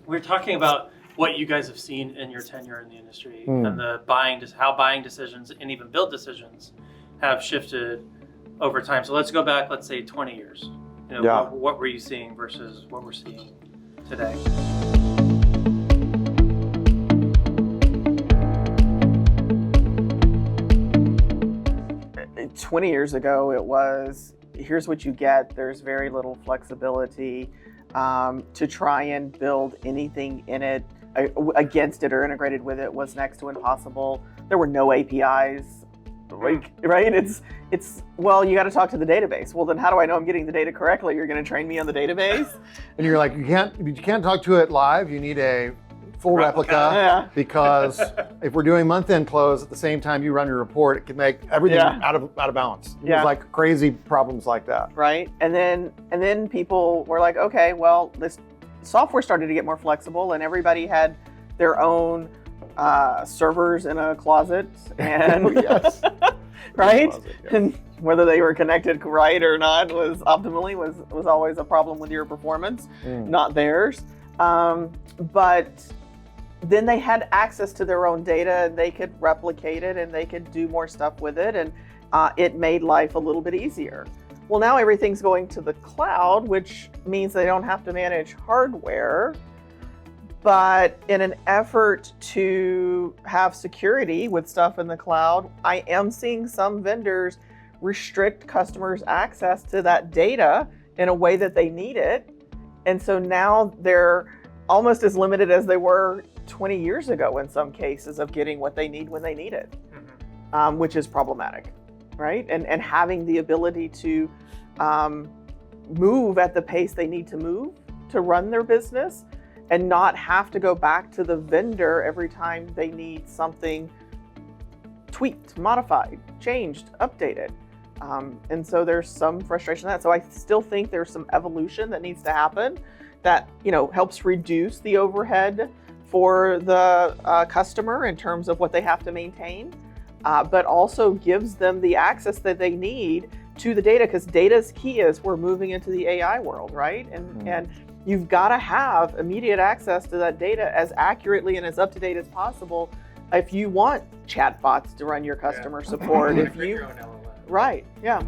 we're talking about what you guys have seen in your tenure in the industry and the how buying decisions and even build decisions have shifted over time. So let's go back, let's say 20 years. What were you seeing versus what we're seeing today? 20 years ago, it was, here's what you get. There's very little flexibility to try and build anything in it, against it or integrated with it was next to impossible. There were no APIs, right? It's well, you got to talk to the database. Well, then how do I know I'm getting the data correctly? You're going to train me on the database? And you're like, you can't talk to it live. You need a full replica, because if we're doing month-end close at the same time you run your report, it can make everything out of balance. It was like crazy problems like that. Right. And then people were like, okay, well, this software started to get more flexible, and everybody had their own servers in a closet, and right, and whether they were connected right or not was always a problem with your performance, not theirs. But then they had access to their own data, and they could replicate it, and they could do more stuff with it, and it made life a little bit easier. Well, now everything's going to the cloud, which means they don't have to manage hardware. But in an effort to have security with stuff in the cloud, I am seeing some vendors restrict customers' access to that data in a way that they need it. And so now they're almost as limited as they were 20 years ago in some cases of getting what they need when they need it, which is problematic, right? And having the ability to move at the pace they need to move to run their business and not have to go back to the vendor every time they need something tweaked, modified, changed, updated. And so there's some frustration in that. So I still think there's some evolution that needs to happen that helps reduce the overhead for the customer in terms of what they have to maintain, but also gives them the access that they need to the data, because data is key as we're moving into the AI world, right? And you've got to have immediate access to that data as accurately and as up to date as possible if you want chatbots to run your customer support. If you, your own LLM. right, yeah.